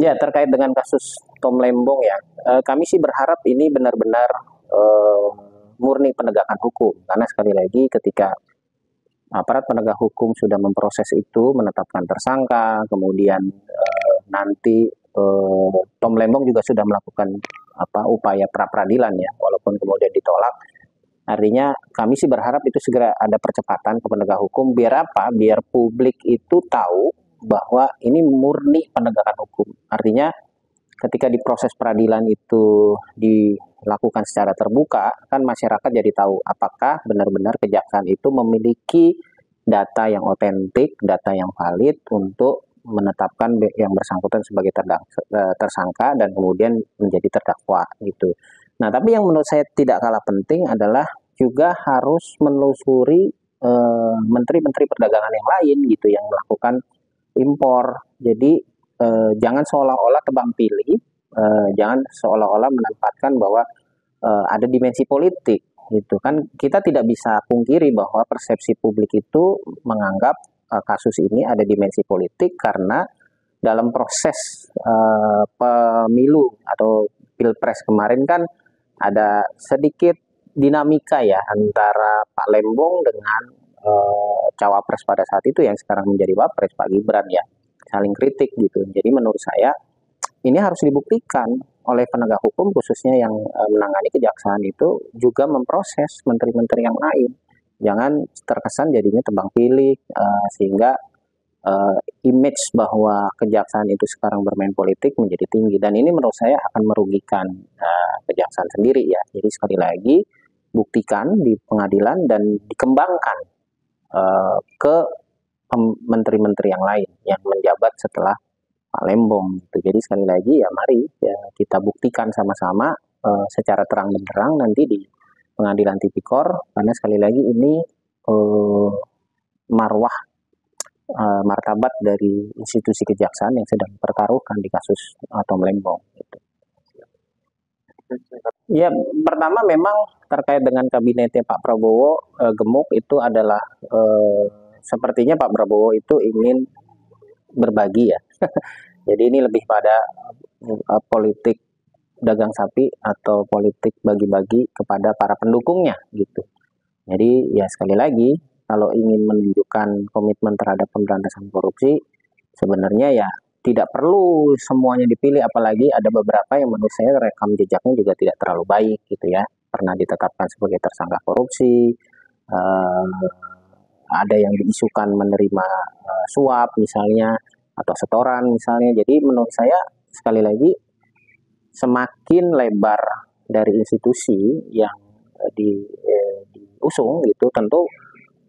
Ya, terkait dengan kasus Tom Lembong ya, kami sih berharap ini benar-benar eh, murni penegakan hukum. Karena sekali lagi ketika aparat penegak hukum sudah memproses itu, menetapkan tersangka, kemudian nanti Tom Lembong juga sudah melakukan upaya pra peradilan ya, walaupun kemudian ditolak. Artinya kami sih berharap itu segera ada percepatan ke penegak hukum. Biar apa? Biar publik itu tahu bahwa ini murni penegakan hukum. Artinya ketika di proses peradilan itu dilakukan secara terbuka, kan masyarakat jadi tahu apakah benar-benar kejaksaan itu memiliki data yang otentik, data yang valid untuk menetapkan yang bersangkutan sebagai tersangka dan kemudian menjadi terdakwa gitu. Nah, tapi yang menurut saya tidak kalah penting adalah juga harus menelusuri menteri-menteri perdagangan yang lain gitu yang melakukan impor. Jadi jangan seolah-olah tebang pilih, jangan seolah-olah menempatkan bahwa ada dimensi politik gitu kan. Kita tidak bisa pungkiri bahwa persepsi publik itu menganggap kasus ini ada dimensi politik karena dalam proses pemilu atau pilpres kemarin kan ada sedikit dinamika ya antara Pak Lembong dengan cawapres pada saat itu yang sekarang menjadi wapres Pak Gibran ya, saling kritik gitu. Jadi menurut saya ini harus dibuktikan oleh penegak hukum khususnya yang menangani kejaksaan itu juga memproses menteri-menteri yang lain. Jangan terkesan jadinya tebang pilih sehingga image bahwa kejaksaan itu sekarang bermain politik menjadi tinggi dan ini menurut saya akan merugikan kejaksaan sendiri ya. Jadi sekali lagi buktikan di pengadilan dan dikembangkan ke menteri-menteri yang lain yang menjabat setelah Pak Lembong gitu. Jadi sekali lagi ya mari ya kita buktikan sama-sama secara terang benderang nanti di pengadilan tipikor karena sekali lagi ini marwah martabat dari institusi kejaksaan yang sedang dipertaruhkan di kasus Tom Lembong gitu. Ya, pertama memang terkait dengan kabinetnya Pak Prabowo gemuk itu adalah sepertinya Pak Prabowo itu ingin berbagi ya. Jadi ini lebih pada politik dagang sapi atau politik bagi-bagi kepada para pendukungnya gitu. Jadi ya sekali lagi kalau ingin menunjukkan komitmen terhadap pemberantasan korupsi sebenarnya ya tidak perlu semuanya dipilih, apalagi ada beberapa yang menurut saya rekam jejaknya juga tidak terlalu baik gitu ya. Pernah ditetapkan sebagai tersangka korupsi, ada yang diisukan menerima suap misalnya atau setoran misalnya. Jadi menurut saya sekali lagi semakin lebar dari institusi yang diusung gitu, tentu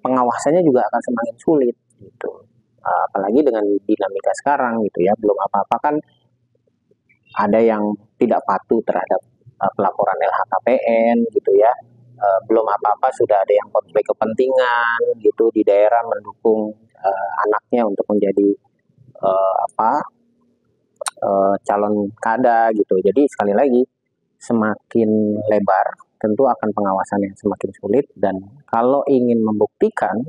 pengawasannya juga akan semakin sulit gitu. Apalagi dengan dinamika sekarang gitu ya, belum apa-apa kan ada yang tidak patuh terhadap pelaporan LHKPN gitu ya, belum apa-apa sudah ada yang konflik kepentingan gitu di daerah mendukung anaknya untuk menjadi calon kada gitu. Jadi sekali lagi semakin lebar tentu akan pengawasan yang semakin sulit dan kalau ingin membuktikan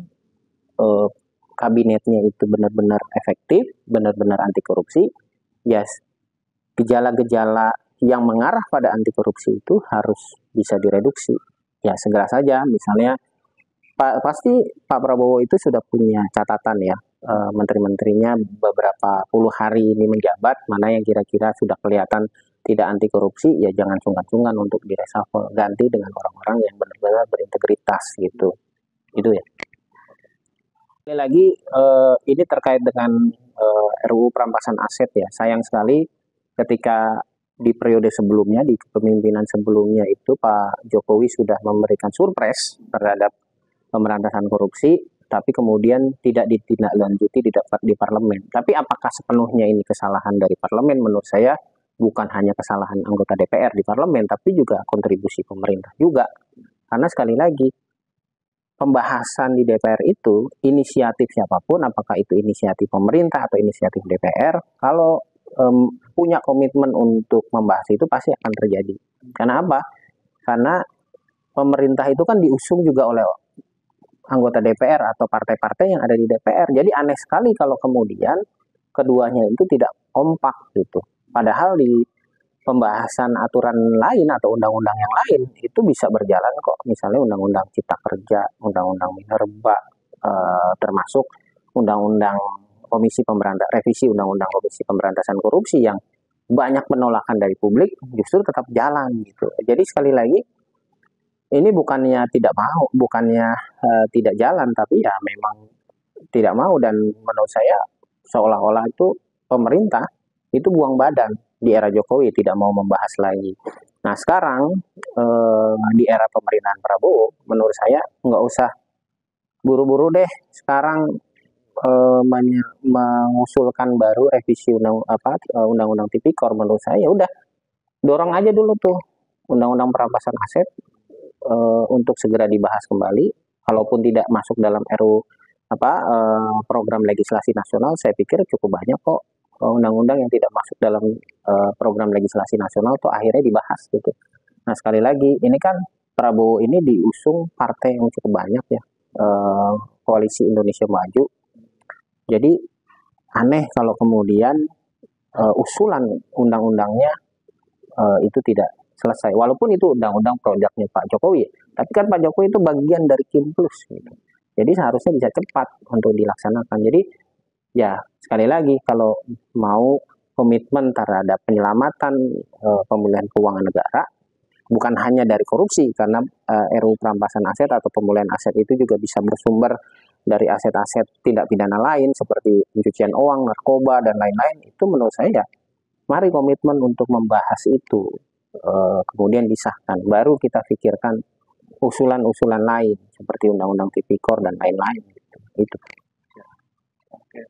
kabinetnya itu benar-benar efektif, benar-benar anti korupsi, ya gejala-gejala yang mengarah pada anti korupsi itu harus bisa direduksi. Ya segera saja, misalnya pasti Pak Prabowo itu sudah punya catatan ya, menteri-menterinya beberapa puluh hari ini menjabat, mana yang kira-kira sudah kelihatan tidak anti korupsi, ya jangan sungkan-sungkan untuk direshuffle, ganti dengan orang-orang yang benar-benar berintegritas gitu. Itu ya. Sekali lagi ini terkait dengan RUU perampasan aset ya. Sayang sekali ketika di periode sebelumnya, di kepemimpinan sebelumnya itu Pak Jokowi sudah memberikan surprise terhadap pemberantasan korupsi, tapi kemudian tidak ditindaklanjuti di parlemen. Tapi apakah sepenuhnya ini kesalahan dari parlemen? Menurut saya bukan hanya kesalahan anggota DPR di parlemen, tapi juga kontribusi pemerintah juga. Karena sekali lagi pembahasan di DPR itu inisiatif siapapun, apakah itu inisiatif pemerintah atau inisiatif DPR, kalau punya komitmen untuk membahas itu pasti akan terjadi. Karena apa? Karena pemerintah itu kan diusung juga oleh anggota DPR atau partai-partai yang ada di DPR. Jadi aneh sekali kalau kemudian keduanya itu tidak kompak gitu. Padahal di pembahasan aturan lain atau undang-undang yang lain itu bisa berjalan kok. Misalnya undang-undang Cipta Kerja, undang-undang Minerba, termasuk undang-undang revisi undang-undang Komisi Pemberantasan Korupsi yang banyak penolakan dari publik justru tetap jalan gitu. Jadi sekali lagi ini bukannya tidak mau, bukannya tidak jalan, tapi ya memang tidak mau. Dan menurut saya seolah-olah itu pemerintah itu buang badan di era Jokowi, tidak mau membahas lagi. Nah sekarang di era pemerintahan Prabowo, menurut saya nggak usah buru-buru deh sekarang mengusulkan baru revisi undang-undang tipikor. Menurut saya udah dorong aja dulu tuh undang-undang perampasan aset untuk segera dibahas kembali. Kalaupun tidak masuk dalam program legislasi nasional, saya pikir cukup banyak kok undang-undang yang tidak masuk dalam program legislasi nasional tuh akhirnya dibahas gitu. Nah sekali lagi ini kan Prabowo ini diusung partai yang cukup banyak ya, Koalisi Indonesia Maju. Jadi aneh kalau kemudian usulan undang-undangnya itu tidak selesai. Walaupun itu undang-undang produknya Pak Jokowi, tapi kan Pak Jokowi itu bagian dari Kim Plus gitu. Jadi seharusnya bisa cepat untuk dilaksanakan. Jadi ya sekali lagi kalau mau komitmen terhadap penyelamatan pemulihan keuangan negara, bukan hanya dari korupsi, karena RUU perampasan aset atau pemulihan aset itu juga bisa bersumber dari aset-aset tindak pidana lain seperti pencucian uang, narkoba, dan lain-lain. Itu menurut saya ya, mari komitmen untuk membahas itu, kemudian disahkan. Baru kita pikirkan usulan-usulan lain seperti undang-undang tipikor dan lain-lain. Itu. Oke,